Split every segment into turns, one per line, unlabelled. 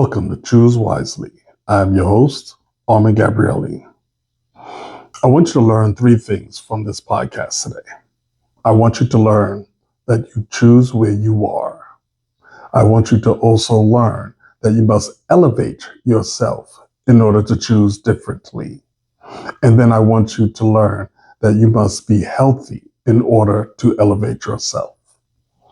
Welcome to Choose Wisely. I'm your host, Armin Gabrielli. I want you to learn three things from this podcast today. I want you to learn that you choose where you are. I want you to also learn that you must elevate yourself in order to choose differently. And then I want you to learn that you must be healthy in order to elevate yourself.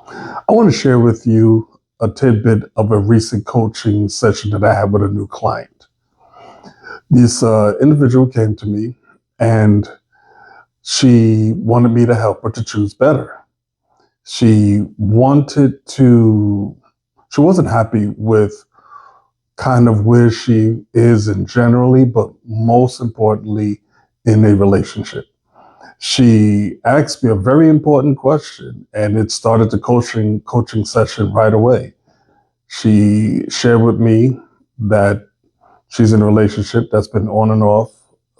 I want to share with you a tidbit of a recent coaching session that I had with a new client. This individual came to me and she wanted me to help her to choose better. She wasn't happy with kind of where she is in generally, but most importantly, in a relationship. She asked me a very important question, and it started the coaching session right away. She shared with me that she's in a relationship that's been on and off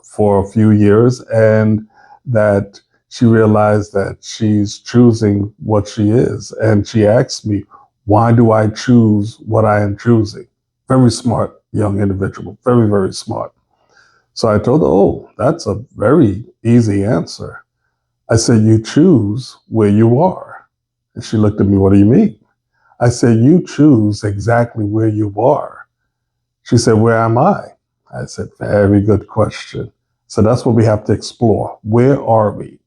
for a few years, and that she realized that she's choosing what she is. And she asked me, why do I choose what I am choosing? Very smart young individual, very, very smart. So I told her, oh, that's a very easy answer. I said, you choose where you are. And she looked at me, what do you mean? I said, you choose exactly where you are. She said, where am I? I said, very good question. So that's what we have to explore. Where are we?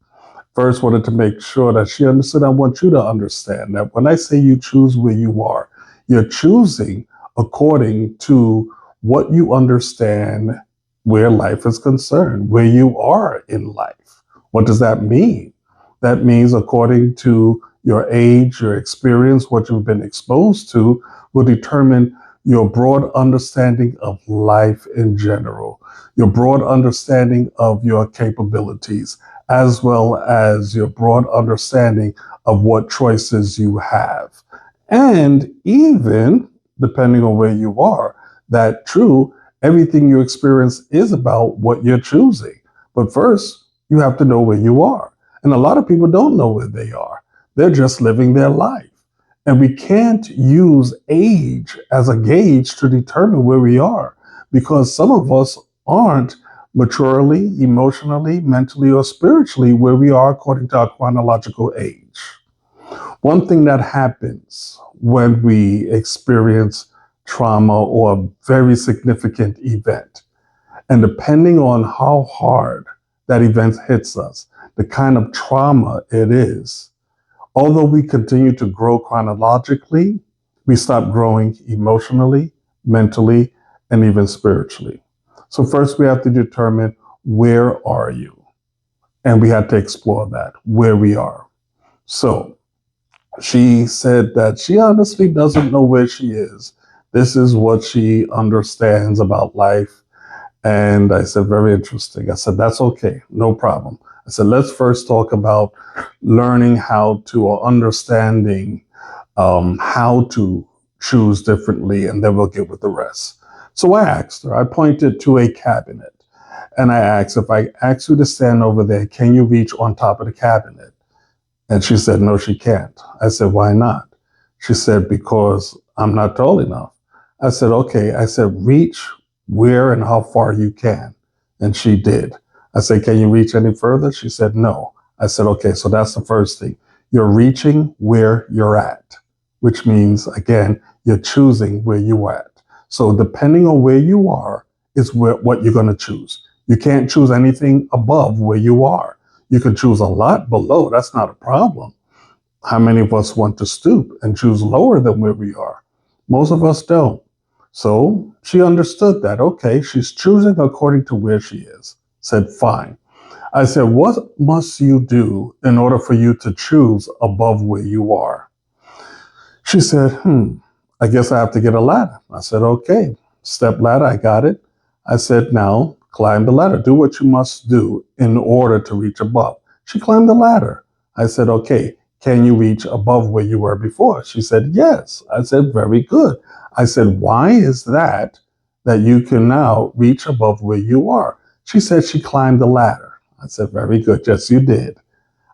First, wanted to make sure that she understood. I want you to understand that when I say you choose where you are, you're choosing according to what you understand where life is concerned, where you are in life. What does that mean? That means according to your age, your experience, what you've been exposed to will determine your broad understanding of life in general, your broad understanding of your capabilities, as well as your broad understanding of what choices you have. And even, depending on where you are, that true, everything you experience is about what you're choosing. But first, you have to know where you are. And a lot of people don't know where they are. They're just living their life. And we can't use age as a gauge to determine where we are, because some of us aren't maturely, emotionally, mentally, or spiritually where we are according to our chronological age. One thing that happens when we experience trauma or a very significant event, and depending on how hard that event hits us, the kind of trauma it is, although we continue to grow chronologically, we stop growing emotionally, mentally, and even spiritually. So first we have to determine, where are you? And we had to explore that, where we are. So she said that she honestly doesn't know where she is. This is what she understands about life. And I said, very interesting. I said, that's okay, no problem. I said, let's first talk about learning how to, or understanding how to choose differently, and then we'll get with the rest. So I asked her, I pointed to a cabinet, and I asked, if I ask you to stand over there, can you reach on top of the cabinet? And she said, no, she can't. I said, why not? She said, because I'm not tall enough. I said, okay. I said, reach where and how far you can. And she did. I said, can you reach any further? She said, no. I said, okay, so that's the first thing. You're reaching where you're at, which means, again, you're choosing where you're at. So depending on where you are is what you're going to choose. You can't choose anything above where you are. You can choose a lot below. That's not a problem. How many of us want to stoop and choose lower than where we are? Most of us don't. So she understood that. Okay, she's choosing according to where she is. Said, fine. I said, what must you do in order for you to choose above where you are? She said, I guess I have to get a ladder. I said, okay, step ladder, I got it. I said, now climb the ladder. Do what you must do in order to reach above. She climbed the ladder. I said, okay, can you reach above where you were before? She said, yes. I said, very good. I said, why is that you can now reach above where you are? She said she climbed the ladder. I said, very good. Yes, you did.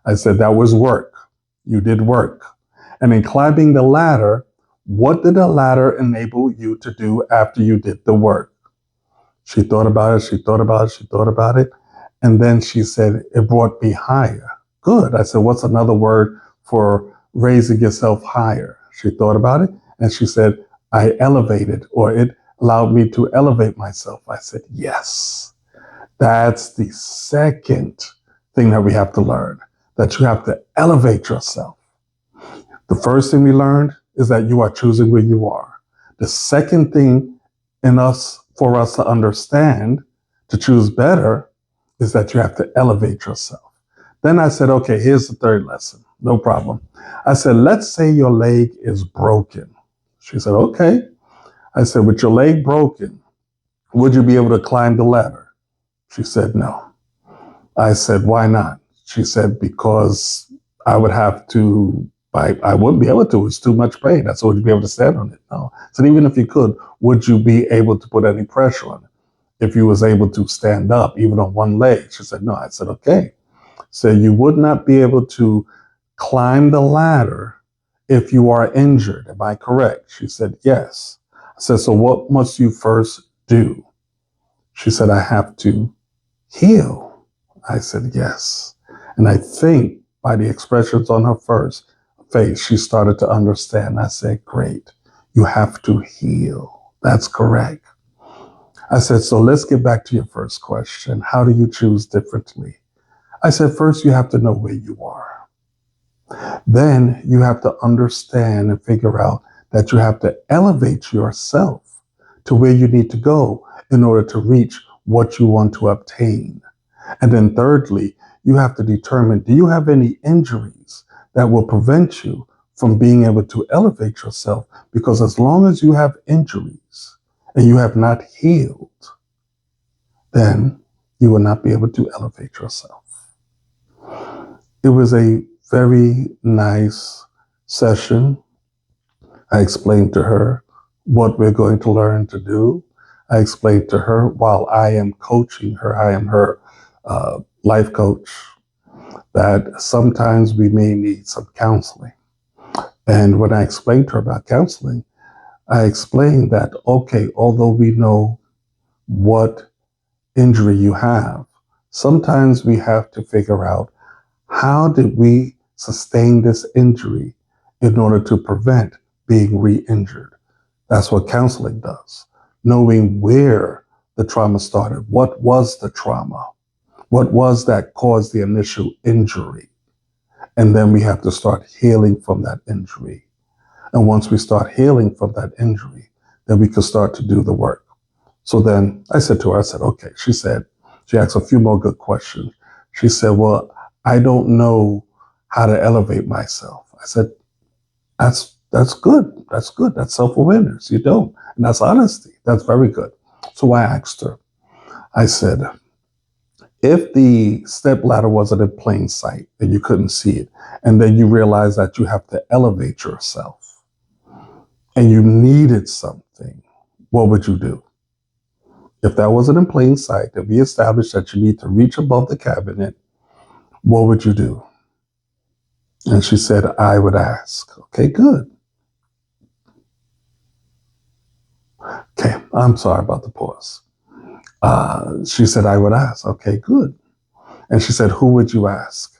I said, that was work. You did work. And in climbing the ladder, What did the ladder enable you to do after you did the work? She thought about it, she thought about it, she thought about it. And then she said, it brought me higher. Good. I said, what's another word for raising yourself higher? She thought about it and she said, I elevated, or it allowed me to elevate myself. I said, yes. That's the second thing that we have to learn, that you have to elevate yourself. The first thing we learned is that you are choosing where you are. The second thing for us to understand, to choose better, is that you have to elevate yourself. Then I said, okay, here's the third lesson. No problem. I said, let's say your leg is broken. She said, okay. I said, with your leg broken, would you be able to climb the ladder? She said, no. I said, why not? She said, because I would have to, I wouldn't be able to. It's too much pain. That's why would you be able to stand on it? No. So even if you could, would you be able to put any pressure on it? If you was able to stand up, even on one leg? She said, no. I said, okay. So you would not be able to climb the ladder if you are injured. Am I correct? She said, yes. I said, so what must you first do? She said, I have to heal. I said, yes. And I think by the expressions on her face, she started to understand. I said, great. You have to heal. That's correct. I said, so let's get back to your first question. How do you choose differently? I said, first, you have to know where you are. Then you have to understand and figure out that you have to elevate yourself to where you need to go in order to reach what you want to obtain. And then thirdly, you have to determine, do you have any injuries that will prevent you from being able to elevate yourself? Because as long as you have injuries and you have not healed, then you will not be able to elevate yourself. It was a very nice session. I explained to her what we're going to learn to do. I explained to her, while I am coaching her, I am her life coach, that sometimes we may need some counseling. And when I explained to her about counseling, I explained that, okay, although we know what injury you have, sometimes we have to figure out, how did we sustain this injury in order to prevent being re-injured? That's what counseling does. Knowing where the trauma started. What was the trauma? What was that caused the initial injury? And then we have to start healing from that injury. And once we start healing from that injury, then we can start to do the work. So then I said to her, I said, okay. She asked a few more good questions. She said, well, I don't know how to elevate myself. I said, that's good. That's good. That's self-awareness. You don't. And that's honesty. That's very good. So I asked her, I said, if the step ladder wasn't in plain sight and you couldn't see it, and then you realize that you have to elevate yourself and you needed something, what would you do? If that wasn't in plain sight, if we established that you need to reach above the cabinet, what would you do? And she said, I would ask. Okay, good. Okay, I'm sorry about the pause. She said, I would ask. Okay, good. And she said, who would you ask?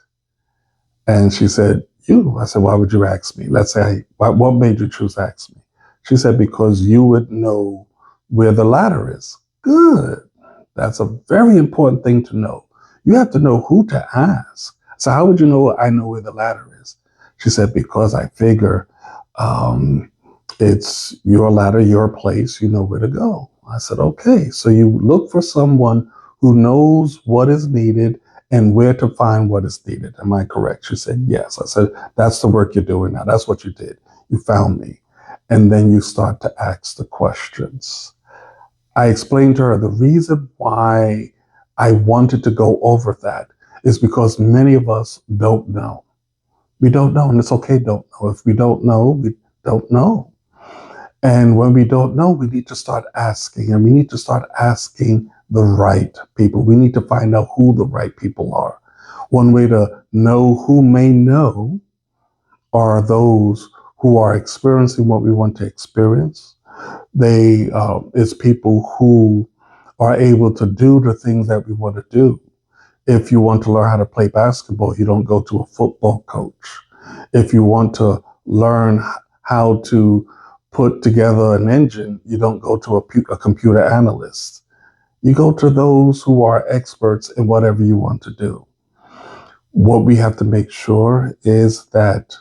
And she said, you. I said, why would you ask me? Let's say, what made you choose to ask me? She said, because you would know where the ladder is. Good. That's a very important thing to know. You have to know who to ask. So how would you know I know where the ladder is? She said, because I figure it's your ladder, your place, you know where to go. I said, okay. So you look for someone who knows what is needed and where to find what is needed. Am I correct? She said, yes. I said, that's the work you're doing now. That's what you did. You found me. And then you start to ask the questions. I explained to her the reason why I wanted to go over that is because many of us don't know. We don't know, and it's okay, don't know. If we don't know, we don't know. And when we don't know, we need to start asking, and we need to start asking the right people. We need to find out who the right people are. One way to know who may know are those who are experiencing what we want to experience. They it's people who are able to do the things that we want to do. If you want to learn how to play basketball, you don't go to a football coach. If you want to learn how to put together an engine, you don't go to a computer analyst. You go to those who are experts in whatever you want to do. What we have to make sure is that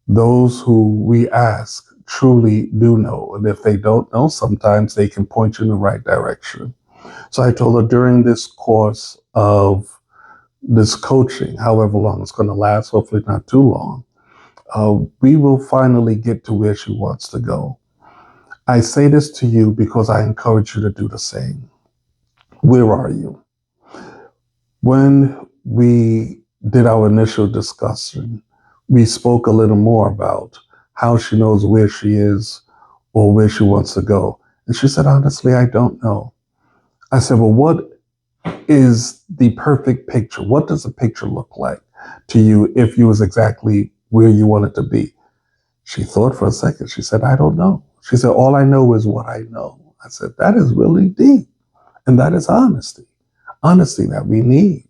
those who we ask truly do know. And if they don't know, sometimes they can point you in the right direction. So I told her during this course of this coaching, however long it's going to last, hopefully not too long, we will finally get to where she wants to go. I say this to you because I encourage you to do the same. Where are you? When we did our initial discussion, we spoke a little more about how she knows where she is or where she wants to go. And she said, honestly, I don't know. I said, well, what is the perfect picture? What does a picture look like to you if you was exactly where you wanted to be? She thought for a second. She said, I don't know. She said, all I know is what I know. I said, that is really deep. And that is honesty. Honesty that we need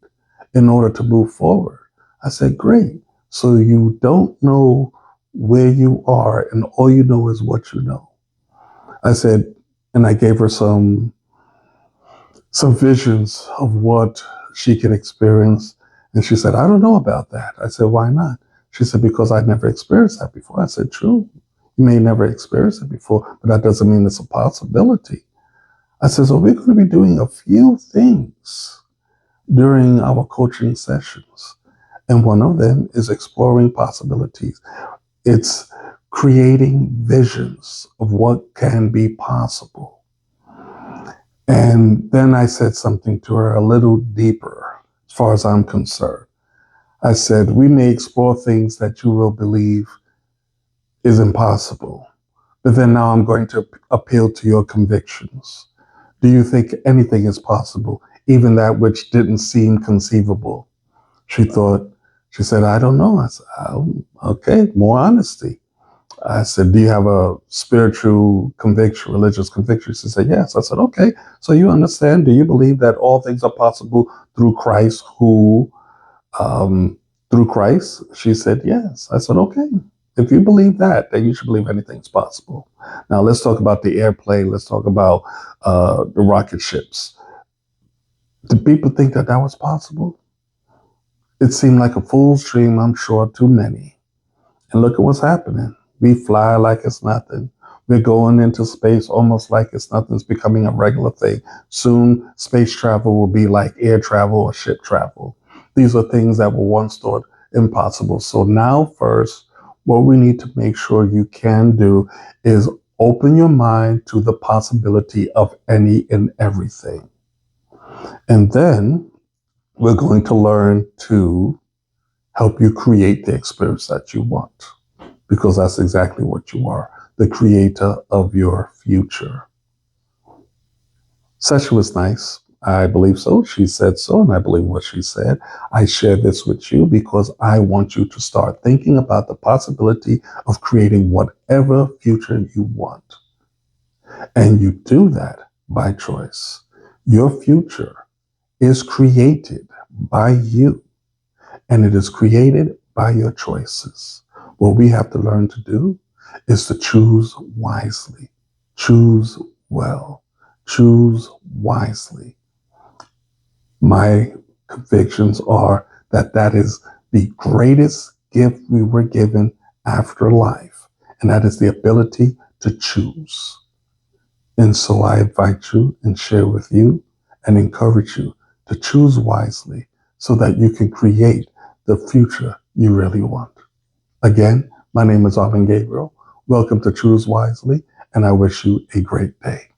in order to move forward. I said, great. So you don't know where you are and all you know is what you know. I said, and I gave her some visions of what she could experience. And she said, I don't know about that. I said, why not? She said, because I've never experienced that before. I said, true. You may never experience it before, but that doesn't mean it's a possibility. I said, so we're going to be doing a few things during our coaching sessions. And one of them is exploring possibilities. It's creating visions of what can be possible. And then I said something to her a little deeper, as far as I'm concerned. I said, we may explore things that you will believe is impossible, but then now I'm going to appeal to your convictions. Do you think anything is possible, even that which didn't seem conceivable? She said, I don't know. I said, oh, okay, more honesty. I said, do you have a spiritual conviction, religious conviction? She said, yes. I said, okay, so you understand, do you believe that all things are possible through Christ through Christ? She said, yes. I said, okay, if you believe that, then you should believe anything's possible. Now let's talk about the airplane. Let's talk about the rocket ships. Did people think that was possible? It seemed like a fool's dream, I'm sure, to many. And look at what's happening. We fly like it's nothing. We're going into space almost like it's nothing. It's becoming a regular thing. Soon, space travel will be like air travel or ship travel. These are things that were once thought impossible. So now, first, what we need to make sure you can do is open your mind to the possibility of any and everything. And then we're going to learn to help you create the experience that you want, because that's exactly what you are, the creator of your future. Session was nice. I believe so. She said so, and I believe what she said. I share this with you because I want you to start thinking about the possibility of creating whatever future you want. And you do that by choice. Your future is created by you, and it is created by your choices. What we have to learn to do is to choose wisely, choose well, choose wisely. My convictions are that that is the greatest gift we were given after life, and that is the ability to choose. And so I invite you and share with you and encourage you to choose wisely so that you can create the future you really want. Again, my name is Arvin Gabriel. Welcome to Choose Wisely, and I wish you a great day.